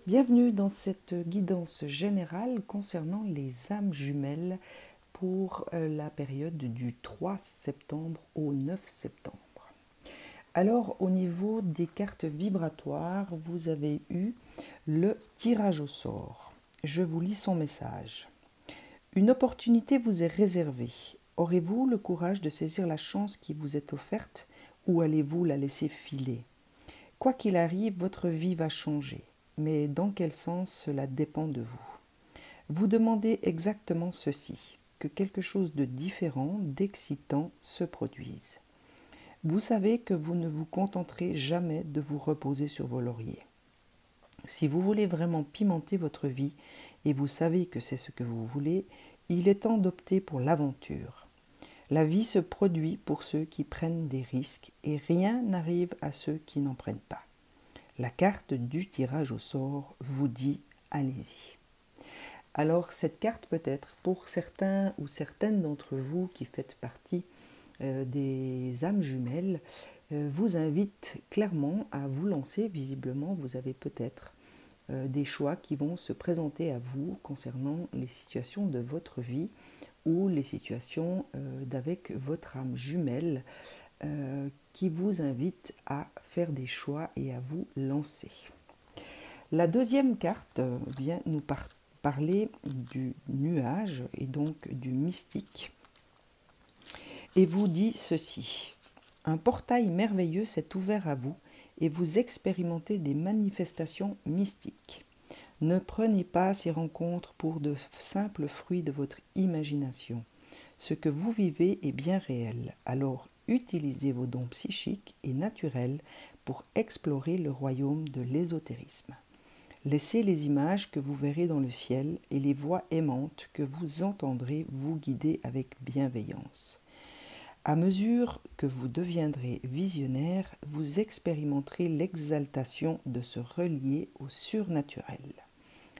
Bienvenue dans cette guidance générale concernant les âmes jumelles pour la période du 3 septembre au 9 septembre. Alors au niveau des cartes vibratoires, vous avez eu le tirage au sort. Je vous lis son message. Une opportunité vous est réservée. Aurez-vous le courage de saisir la chance qui vous est offerte ou allez-vous la laisser filer? Quoi qu'il arrive, votre vie va changer. Mais dans quel sens cela dépend de vous. Vous demandez exactement ceci, que quelque chose de différent, d'excitant se produise. Vous savez que vous ne vous contenterez jamais de vous reposer sur vos lauriers. Si vous voulez vraiment pimenter votre vie, et vous savez que c'est ce que vous voulez, il est temps d'opter pour l'aventure. La vie se produit pour ceux qui prennent des risques et rien n'arrive à ceux qui n'en prennent pas. La carte du tirage au sort vous dit « allez-y ». Alors cette carte peut-être pour certains ou certaines d'entre vous qui faites partie des âmes jumelles vous invite clairement à vous lancer. Visiblement vous avez peut-être des choix qui vont se présenter à vous concernant les situations de votre vie ou les situations d'avec votre âme jumelle qui vous invite à faire des choix et à vous lancer. La deuxième carte vient nous parler du nuage et donc du mystique et vous dit ceci. Un portail merveilleux s'est ouvert à vous et vous expérimentez des manifestations mystiques. Ne prenez pas ces rencontres pour de simples fruits de votre imagination. Ce que vous vivez est bien réel, alors utilisez vos dons psychiques et naturels pour explorer le royaume de l'ésotérisme. Laissez les images que vous verrez dans le ciel et les voix aimantes que vous entendrez vous guider avec bienveillance. À mesure que vous deviendrez visionnaire, vous expérimenterez l'exaltation de se relier au surnaturel.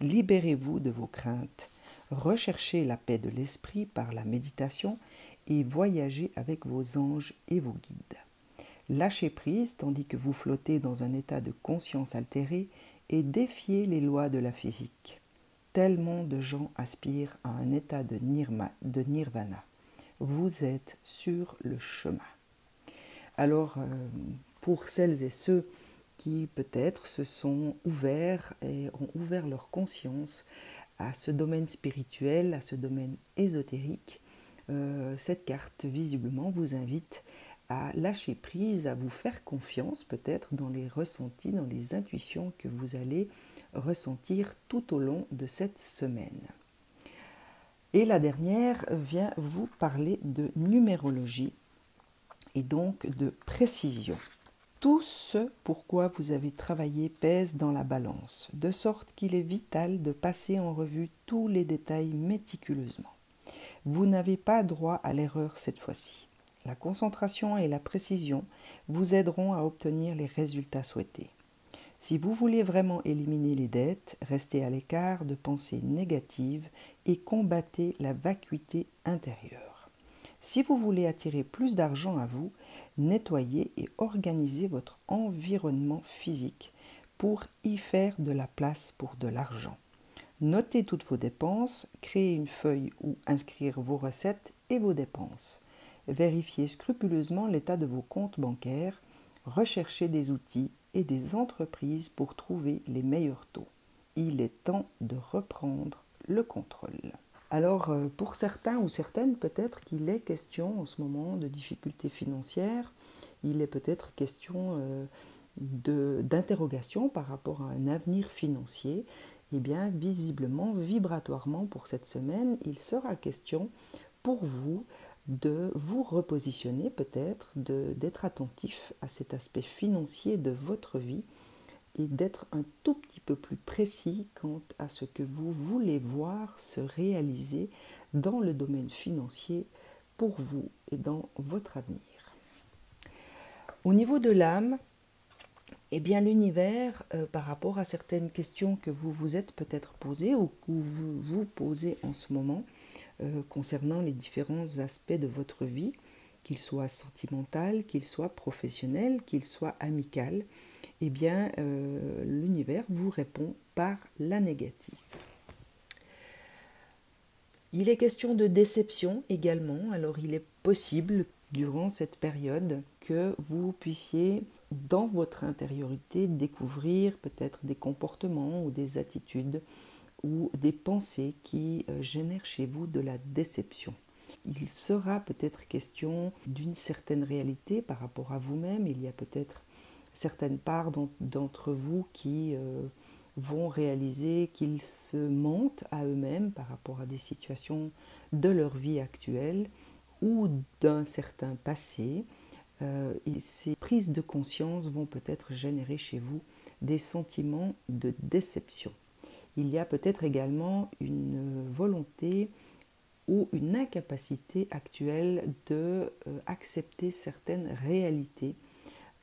Libérez-vous de vos craintes, recherchez la paix de l'esprit par la méditation et voyagez avec vos anges et vos guides. Lâchez prise tandis que vous flottez dans un état de conscience altérée et défiez les lois de la physique. Tellement de gens aspirent à un état de nirvana. Vous êtes sur le chemin. Alors, pour celles et ceux qui peut-être se sont ouverts et ont ouvert leur conscience à ce domaine spirituel, à ce domaine ésotérique, cette carte visiblement vous invite à lâcher prise, à vous faire confiance peut-être dans les ressentis, dans les intuitions que vous allez ressentir tout au long de cette semaine. Et la dernière vient vous parler de numérologie et donc de précision. Tout ce pourquoi vous avez travaillé pèse dans la balance, de sorte qu'il est vital de passer en revue tous les détails méticuleusement. Vous n'avez pas droit à l'erreur cette fois-ci. La concentration et la précision vous aideront à obtenir les résultats souhaités. Si vous voulez vraiment éliminer les dettes, restez à l'écart de pensées négatives et combattez la vacuité intérieure. Si vous voulez attirer plus d'argent à vous, nettoyez et organisez votre environnement physique pour y faire de la place pour de l'argent. Notez toutes vos dépenses, créez une feuille où inscrire vos recettes et vos dépenses. Vérifiez scrupuleusement l'état de vos comptes bancaires, recherchez des outils et des entreprises pour trouver les meilleurs taux. Il est temps de reprendre le contrôle. Alors, pour certains ou certaines, peut-être qu'il est question en ce moment de difficultés financières, il est peut-être question d'interrogation par rapport à un avenir financier. Eh bien, visiblement, vibratoirement pour cette semaine, il sera question pour vous de vous repositionner peut-être, d'être attentif à cet aspect financier de votre vie et d'être un tout petit peu plus précis quant à ce que vous voulez voir se réaliser dans le domaine financier pour vous et dans votre avenir. Au niveau de l'âme, eh bien l'univers, par rapport à certaines questions que vous vous êtes peut-être posées ou que vous vous posez en ce moment concernant les différents aspects de votre vie, qu'il soit sentimental, qu'il soit professionnel, qu'il soit amical, eh bien l'univers vous répond par la négative. Il est question de déception également, alors il est possible durant cette période que vous puissiez dans votre intériorité découvrir peut-être des comportements ou des attitudes ou des pensées qui génèrent chez vous de la déception. Il sera peut-être question d'une certaine réalité par rapport à vous-même. Il y a peut-être certaines parts d'entre vous qui vont réaliser qu'ils se mentent à eux-mêmes par rapport à des situations de leur vie actuelle ou d'un certain passé. Et ces prises de conscience vont peut-être générer chez vous des sentiments de déception. Il y a peut-être également une volonté ou une incapacité actuelle de accepter certaines réalités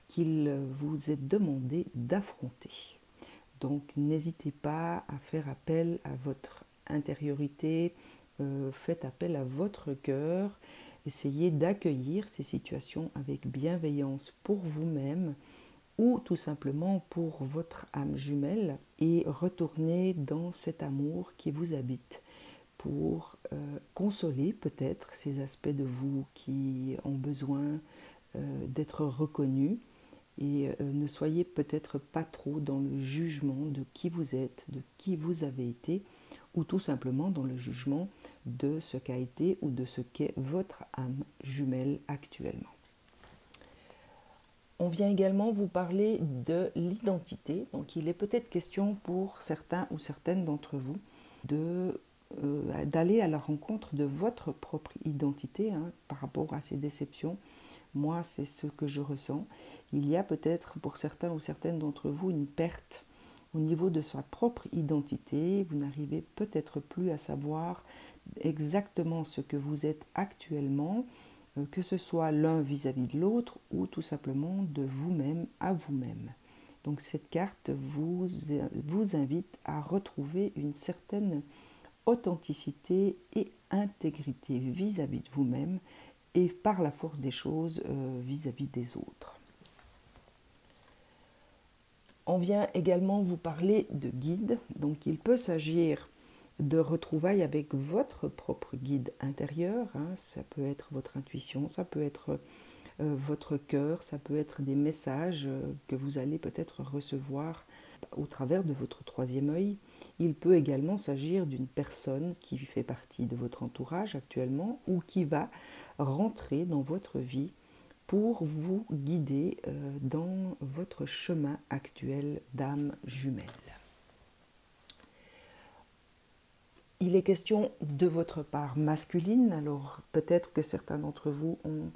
qu'il vous est demandé d'affronter. Donc n'hésitez pas à faire appel à votre intériorité, faites appel à votre cœur, essayez d'accueillir ces situations avec bienveillance pour vous-même ou tout simplement pour votre âme jumelle et retournez dans cet amour qui vous habite pour consoler peut-être ces aspects de vous qui ont besoin d'être reconnus et ne soyez peut-être pas trop dans le jugement de qui vous êtes, de qui vous avez été ou tout simplement dans le jugement de ce qu'a été ou de ce qu'est votre âme jumelle actuellement. On vient également vous parler de l'identité, donc il est peut-être question pour certains ou certaines d'entre vous d'aller à la rencontre de votre propre identité par rapport à ces déceptions. Moi, c'est ce que je ressens. Il y a peut-être pour certains ou certaines d'entre vous une perte au niveau de sa propre identité. Vous n'arrivez peut-être plus à savoir exactement ce que vous êtes actuellement, que ce soit l'un vis-à-vis de l'autre ou tout simplement de vous-même à vous-même. Donc cette carte vous invite à retrouver une certaine authenticité et intégrité vis-à-vis de vous-même et par la force des choses vis-à-vis des autres. On vient également vous parler de guide, donc il peut s'agir de retrouvailles avec votre propre guide intérieur, ça peut être votre intuition, ça peut être votre cœur, ça peut être des messages que vous allez peut-être recevoir au travers de votre troisième œil. Il peut également s'agir d'une personne qui fait partie de votre entourage actuellement ou qui va rentrer dans votre vie pour vous guider dans votre chemin actuel d'âme jumelle. Il est question de votre part masculine, alors peut-être que certains d'entre vous ont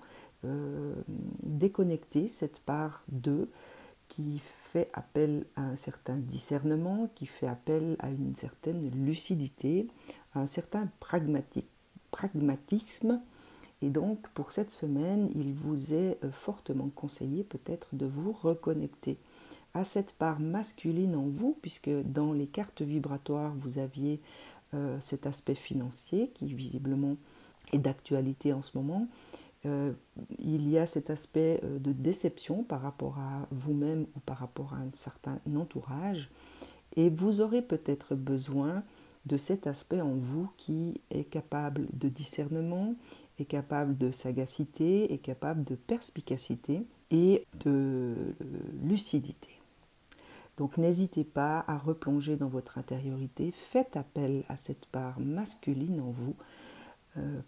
déconnecté cette part d'eux qui fait appel à un certain discernement, qui fait appel à une certaine lucidité, à un certain pragmatisme. Et donc pour cette semaine, il vous est fortement conseillé peut-être de vous reconnecter à cette part masculine en vous, puisque dans les cartes vibratoires, vous aviez cet aspect financier qui visiblement est d'actualité en ce moment. Il y a cet aspect de déception par rapport à vous-même ou par rapport à un certain entourage et vous aurez peut-être besoin de cet aspect en vous qui est capable de discernement, est capable de sagacité, est capable de perspicacité et de lucidité. Donc n'hésitez pas à replonger dans votre intériorité, faites appel à cette part masculine en vous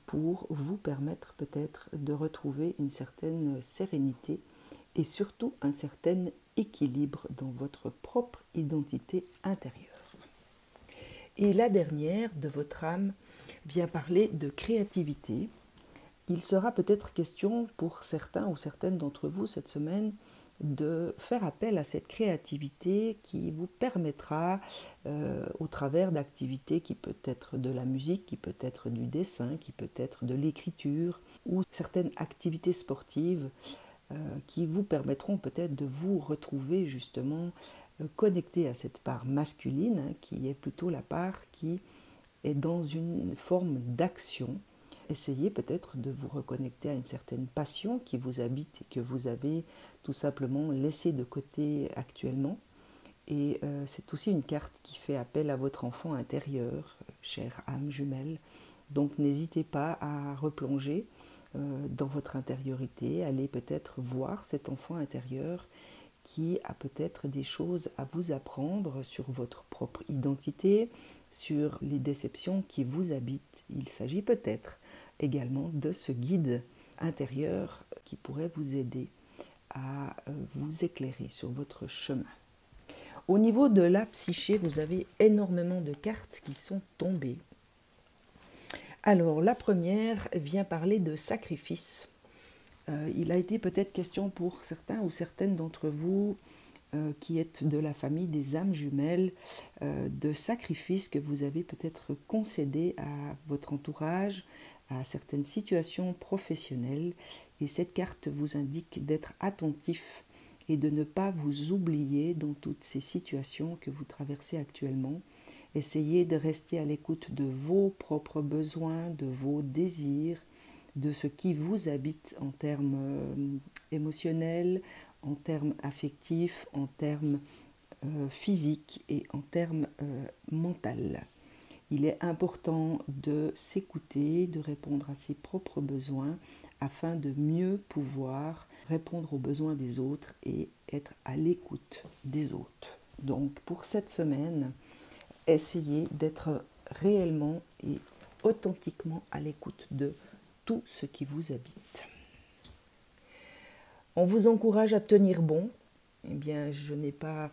pour vous permettre peut-être de retrouver une certaine sérénité et surtout un certain équilibre dans votre propre identité intérieure. Et la dernière de votre âme vient parler de créativité. Il sera peut-être question pour certains ou certaines d'entre vous cette semaine de faire appel à cette créativité qui vous permettra, au travers d'activités qui peut être de la musique, qui peut être du dessin, qui peut être de l'écriture, ou certaines activités sportives qui vous permettront peut-être de vous retrouver justement connecté à cette part masculine, qui est plutôt la part qui est dans une forme d'action, essayez peut-être de vous reconnecter à une certaine passion qui vous habite et que vous avez tout simplement laissée de côté actuellement. Et c'est aussi une carte qui fait appel à votre enfant intérieur, chère âme jumelle. Donc n'hésitez pas à replonger dans votre intériorité, allez peut-être voir cet enfant intérieur qui a peut-être des choses à vous apprendre sur votre propre identité, sur les déceptions qui vous habitent. Il s'agit peut-être également de ce guide intérieur qui pourrait vous aider à vous éclairer sur votre chemin. Au niveau de la psyché, vous avez énormément de cartes qui sont tombées. Alors, la première vient parler de sacrifice. Il a été peut-être question pour certains ou certaines d'entre vous qui êtes de la famille des âmes jumelles, de sacrifices que vous avez peut-être concédés à votre entourage, à certaines situations professionnelles. Et cette carte vous indique d'être attentif et de ne pas vous oublier dans toutes ces situations que vous traversez actuellement. Essayez de rester à l'écoute de vos propres besoins, de vos désirs, de ce qui vous habite en termes émotionnels, en termes affectifs, en termes physiques et en termes mentaux. Il est important de s'écouter, de répondre à ses propres besoins afin de mieux pouvoir répondre aux besoins des autres et être à l'écoute des autres. Donc pour cette semaine, essayez d'être réellement et authentiquement à l'écoute de tout ce qui vous habite. On vous encourage à tenir bon. Eh bien, je n'ai pas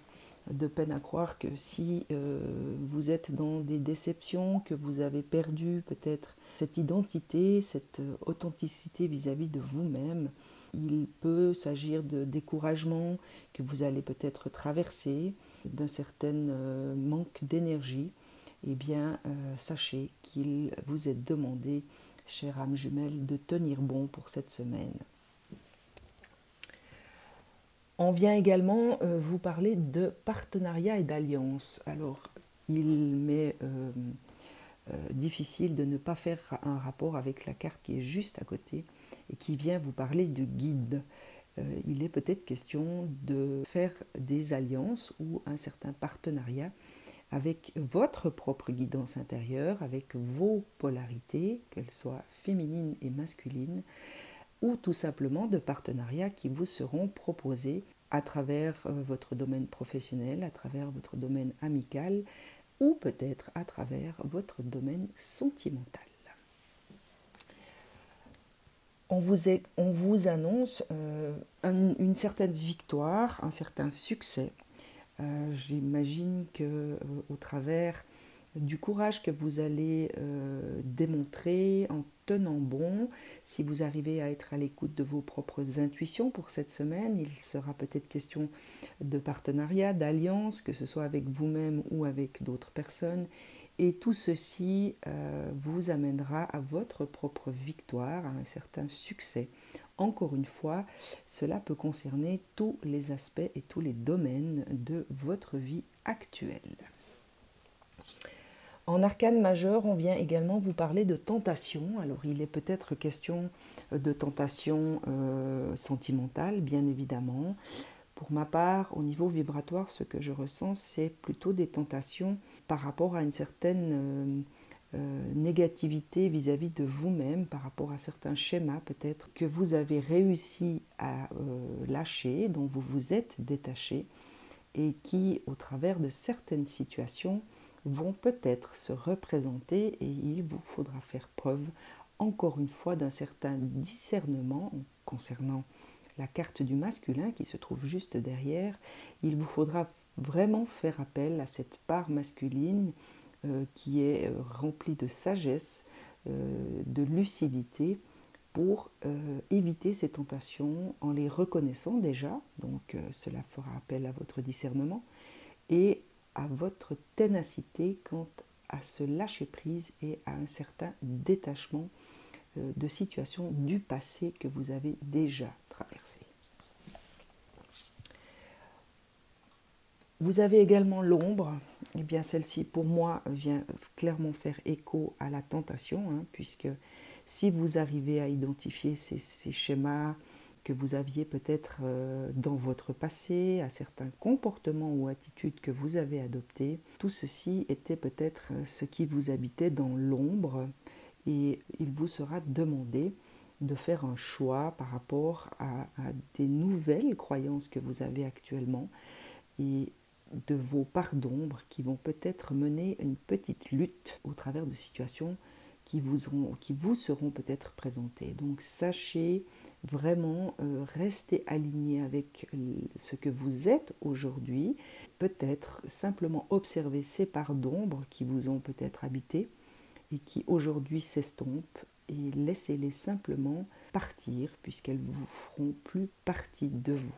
de peine à croire que si vous êtes dans des déceptions, que vous avez perdu peut-être cette identité, cette authenticité vis-à-vis de vous-même, il peut s'agir de découragement que vous allez peut-être traverser, d'un certain manque d'énergie. Eh bien, sachez qu'il vous est demandé, chère âme jumelle, de tenir bon pour cette semaine. On vient également vous parler de partenariat et d'alliance. Alors, il m'est difficile de ne pas faire un rapport avec la carte qui est juste à côté et qui vient vous parler de guide. Il est peut-être question de faire des alliances ou un certain partenariat avec votre propre guidance intérieure, avec vos polarités, qu'elles soient féminines et masculines, ou tout simplement de partenariats qui vous seront proposés à travers votre domaine professionnel, à travers votre domaine amical ou peut-être à travers votre domaine sentimental. On vous annonce une certaine victoire, un certain succès. J'imagine qu'au travers du courage que vous allez démontrer en tenant bon, si vous arrivez à être à l'écoute de vos propres intuitions pour cette semaine, il sera peut-être question de partenariat, d'alliance, que ce soit avec vous-même ou avec d'autres personnes. Et tout ceci vous amènera à votre propre victoire, à un certain succès. Encore une fois, cela peut concerner tous les aspects et tous les domaines de votre vie actuelle. En arcane majeur, on vient également vous parler de tentation. Alors il est peut-être question de tentation sentimentale, bien évidemment. Pour ma part, au niveau vibratoire, ce que je ressens, c'est plutôt des tentations par rapport à une certaine négativité vis-à-vis de vous-même, par rapport à certains schémas peut-être que vous avez réussi à lâcher, dont vous vous êtes détaché et qui, au travers de certaines situations, vont peut-être se représenter et il vous faudra faire preuve, encore une fois, d'un certain discernement concernant la carte du masculin qui se trouve juste derrière. Il vous faudra vraiment faire appel à cette part masculine qui est remplie de sagesse, de lucidité, pour éviter ces tentations en les reconnaissant déjà. Donc cela fera appel à votre discernement et à votre ténacité quant à ce lâcher-prise et à un certain détachement de situations du passé que vous avez déjà traversées. Vous avez également l'ombre. Eh bien, celle-ci, pour moi, vient clairement faire écho à la tentation, puisque Si vous arrivez à identifier ces schémas que vous aviez peut-être dans votre passé, à certains comportements ou attitudes que vous avez adoptés, tout ceci était peut-être ce qui vous habitait dans l'ombre, et il vous sera demandé de faire un choix par rapport à des nouvelles croyances que vous avez actuellement et de vos parts d'ombre qui vont peut-être mener une petite lutte au travers de situations qui vous seront peut-être présentées. Donc sachez vraiment rester aligné avec ce que vous êtes aujourd'hui, peut-être simplement observer ces parts d'ombre qui vous ont peut-être habité et qui aujourd'hui s'estompent, et laissez-les simplement partir puisqu'elles ne vous feront plus partie de vous.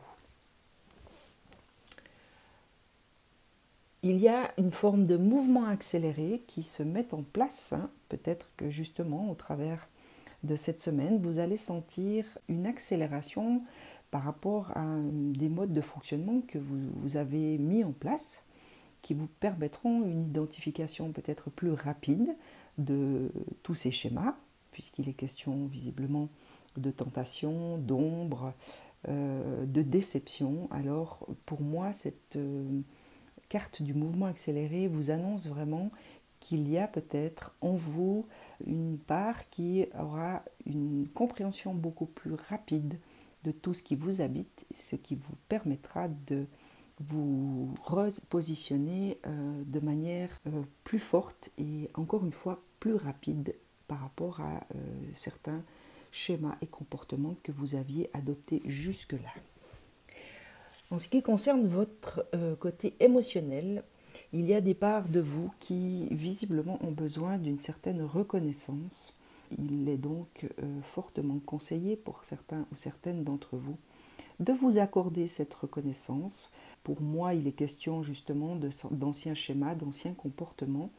Il y a une forme de mouvement accéléré qui se met en place. Peut-être que justement au travers de cette semaine, vous allez sentir une accélération par rapport à des modes de fonctionnement que vous avez mis en place, qui vous permettront une identification peut-être plus rapide de tous ces schémas, puisqu'il est question visiblement de tentation, d'ombre, de déception. Alors pour moi, cette carte du mouvement accéléré vous annonce vraiment qu'il y a peut-être en vous une part qui aura une compréhension beaucoup plus rapide de tout ce qui vous habite, ce qui vous permettra de vous repositionner de manière plus forte et encore une fois plus rapide par rapport à certains schémas et comportements que vous aviez adoptés jusque-là. En ce qui concerne votre côté émotionnel, il y a des parts de vous qui visiblement ont besoin d'une certaine reconnaissance. Il est donc fortement conseillé pour certains ou certaines d'entre vous de vous accorder cette reconnaissance. Pour moi, il est question justement d'anciens schémas, d'anciens comportements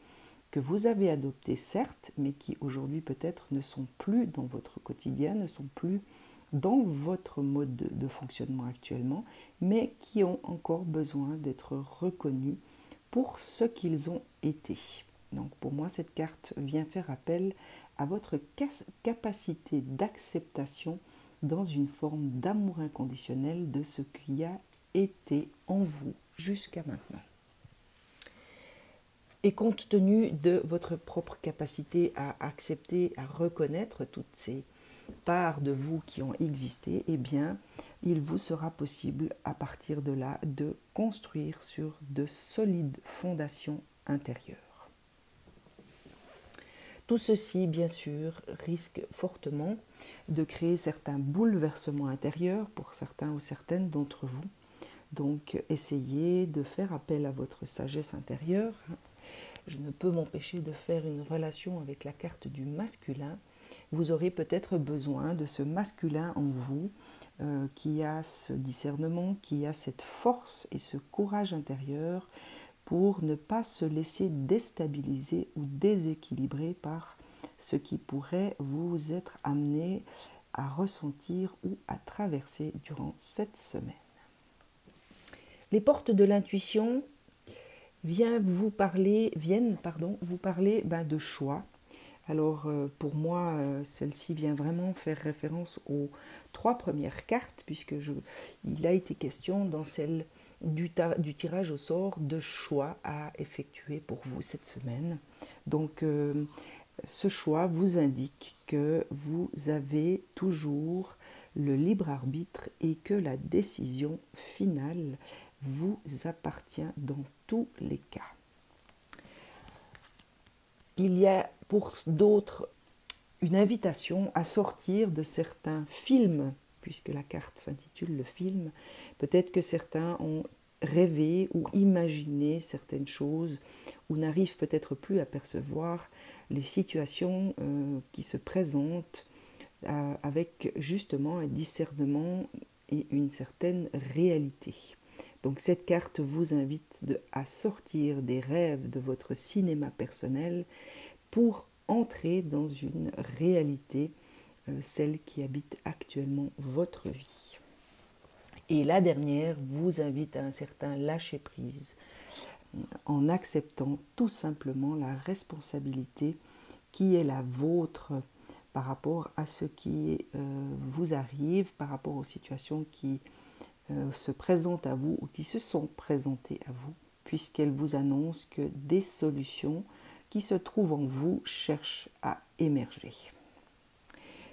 que vous avez adoptés certes, mais qui aujourd'hui peut-être ne sont plus dans votre quotidien, ne sont plus dans votre mode de fonctionnement actuellement, mais qui ont encore besoin d'être reconnus pour ce qu'ils ont été. Donc pour moi, cette carte vient faire appel à votre capacité d'acceptation dans une forme d'amour inconditionnel de ce qui a été en vous jusqu'à maintenant. Et compte tenu de votre propre capacité à accepter, à reconnaître toutes ces parts de vous qui ont existé, eh bien, il vous sera possible à partir de là de construire sur de solides fondations intérieures. Tout ceci, bien sûr, risque fortement de créer certains bouleversements intérieurs pour certains ou certaines d'entre vous. Donc, essayez de faire appel à votre sagesse intérieure. Je ne peux m'empêcher de faire une relation avec la carte du masculin. Vous aurez peut-être besoin de ce masculin en vous qui a ce discernement, qui a cette force et ce courage intérieur pour ne pas se laisser déstabiliser ou déséquilibrer par ce qui pourrait vous être amené à ressentir ou à traverser durant cette semaine. Les portes de l'intuition viennent vous parler de choix. Alors pour moi, celle-ci vient vraiment faire référence aux 3 premières cartes, puisque il a été question dans celle du tirage au sort de choix à effectuer pour vous cette semaine. Donc ce choix vous indique que vous avez toujours le libre arbitre et que la décision finale vous appartient dans tous les cas. Il y a pour d'autres une invitation à sortir de certains films, puisque la carte s'intitule le film. Peut-être que certains ont rêvé ou imaginé certaines choses ou n'arrivent peut-être plus à percevoir les situations qui se présentent avec justement un discernement et une certaine réalité. Donc cette carte vous invite à sortir des rêves de votre cinéma personnel pour entrer dans une réalité, celle qui habite actuellement votre vie. Et la dernière vous invite à un certain lâcher-prise, en acceptant tout simplement la responsabilité qui est la vôtre par rapport à ce qui vous arrive, par rapport aux situations qui se présentent à vous ou qui se sont présentées à vous, puisqu'elles vous annoncent que des solutions qui se trouvent en vous cherchent à émerger.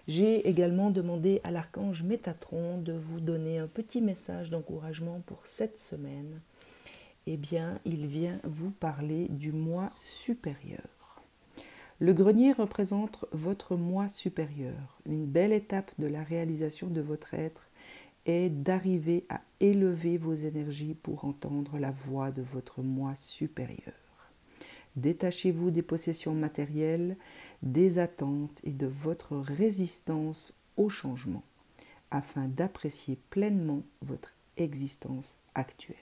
J'ai également demandé à l'archange Métatron de vous donner un petit message d'encouragement pour cette semaine. Eh bien, il vient vous parler du moi supérieur. Le grenier représente votre moi supérieur. Une belle étape de la réalisation de votre être est d'arriver à élever vos énergies pour entendre la voix de votre moi supérieur. Détachez-vous des possessions matérielles, des attentes et de votre résistance au changement, afin d'apprécier pleinement votre existence actuelle.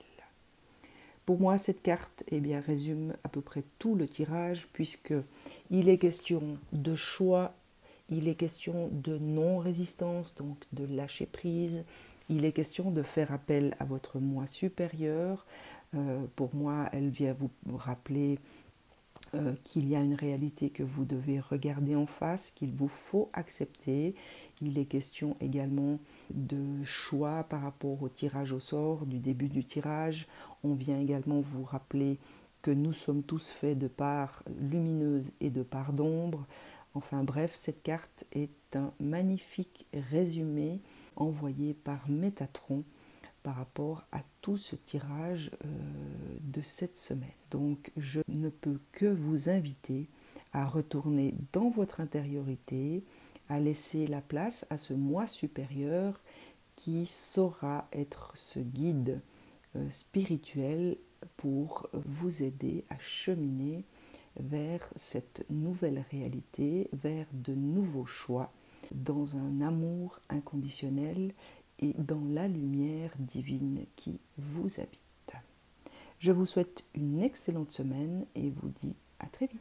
Pour moi, cette carte résume à peu près tout le tirage, puisqu'il est question de choix, il est question de non-résistance, donc de lâcher prise, il est question de faire appel à votre moi supérieur. Pour moi, elle vient vous rappeler qu'il y a une réalité que vous devez regarder en face, qu'il vous faut accepter. Il est question également de choix par rapport au tirage au sort, du début du tirage. On vient également vous rappeler que nous sommes tous faits de parts lumineuses et de parts d'ombre. Enfin bref, cette carte est un magnifique résumé envoyé par Métatron par rapport à tout ce tirage de cette semaine. Donc je ne peux que vous inviter à retourner dans votre intériorité, à laisser la place à ce moi supérieur qui saura être ce guide spirituel pour vous aider à cheminer vers cette nouvelle réalité, vers de nouveaux choix, dans un amour inconditionnel et dans la lumière divine qui vous habite. Je vous souhaite une excellente semaine et vous dis à très vite.